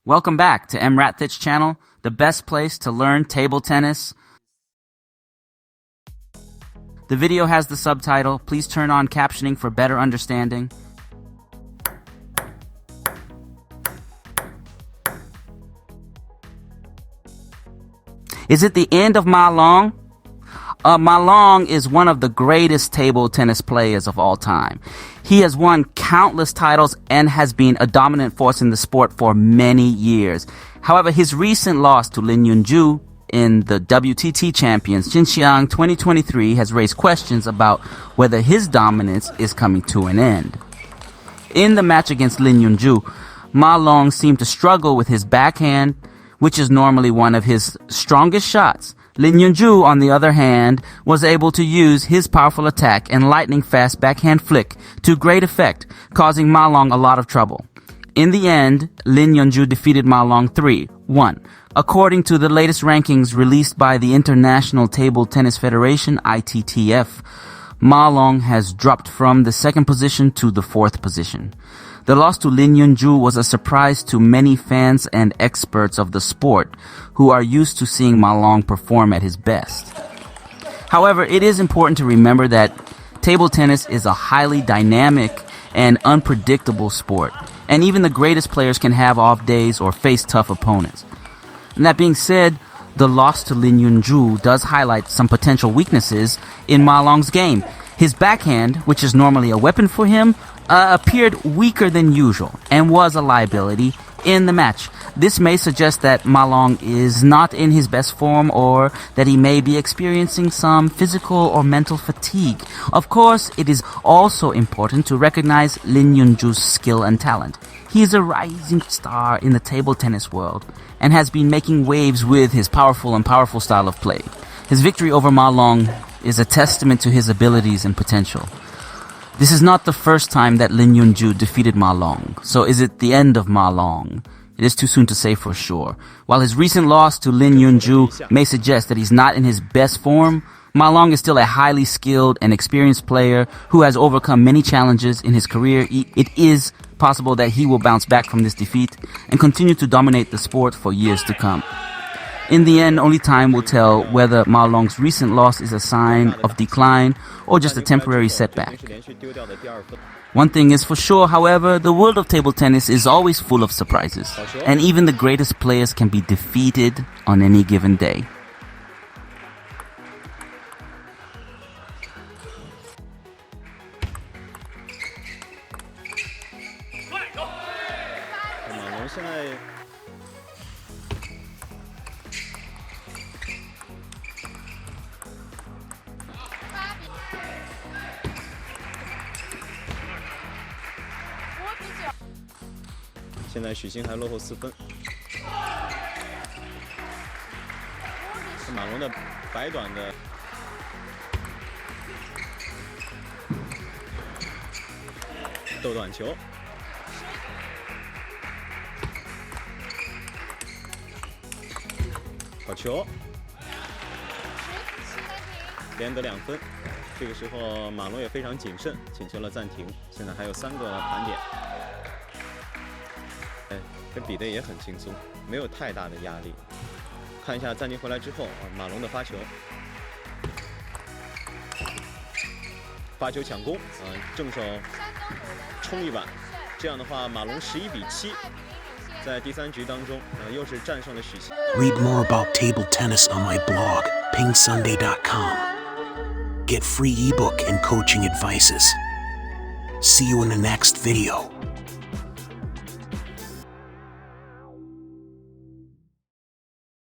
Welcome back to EmRatThich channel, the best place to learn table tennis. The video has the subtitle. Please turn on captioning for better understanding. Is it the end of Ma Long? Ma Long is one of the greatest table tennis players of all time. He has won countless titles and has been a dominant force in the sport for many years. However, his recent loss to Lin Yunju in the WTT Champions Xinjiang 2023 has raised questions about whether his dominance is coming to an end. In the match against Lin Yunju, Ma Long seemed to struggle with his backhand, which is normally one of his strongest shots. Lin Yunju, on the other hand, was able to use his powerful attack and lightning-fast backhand flick to great effect, causing Ma Long a lot of trouble. In the end, Lin Yunju defeated Ma Long 3-1. According to the latest rankings released by the International Table Tennis Federation, ITTF, Ma Long has dropped from the second position to the fourth position. The loss to Lin Yunju was a surprise to many fans and experts of the sport who are used to seeing Ma Long perform at his best. However, it is important to remember that table tennis is a highly dynamic and unpredictable sport, and even the greatest players can have off days or face tough opponents. And that being said, the loss to Lin Yunju does highlight some potential weaknesses in Ma Long's game. His backhand, which is normally a weapon for him, appeared weaker than usual and was a liability in the match. This may suggest that Ma Long is not in his best form or that he may be experiencing some physical or mental fatigue. Of course, it is also important to recognize Lin Yunju's skill and talent. He is a rising star in the table tennis world and has been making waves with his powerful style of play. His victory over Ma Long is a testament to his abilities and potential. This is not the first time that Lin Yunju defeated Ma Long, so is it the end of Ma Long? It is too soon to say for sure. While his recent loss to Lin Yunju may suggest that he's not in his best form, Ma Long is still a highly skilled and experienced player who has overcome many challenges in his career. It is possible that he will bounce back from this defeat and continue to dominate the sport for years to come. In the end, only time will tell whether Ma Long's recent loss is a sign of decline or just a temporary setback. One thing is for sure, however, the world of table tennis is always full of surprises, and even the greatest players can be defeated on any given day.现在许昕还落后4分。马龙的白短的斗短球，好球，连得2分。这个时候马龙也非常谨慎，请求了暂停。现在还有3个盘点。跟比的也很轻松，没有太大的压力。看一下暂停回来之后马龙的发球，发球抢攻，正手冲一把，这样的话马龙11比7，在第3局当中又是战胜了许昕。Read more about table tennis on my blog, PingSunday.com. Get free ebook and coaching advices. See you in the next video.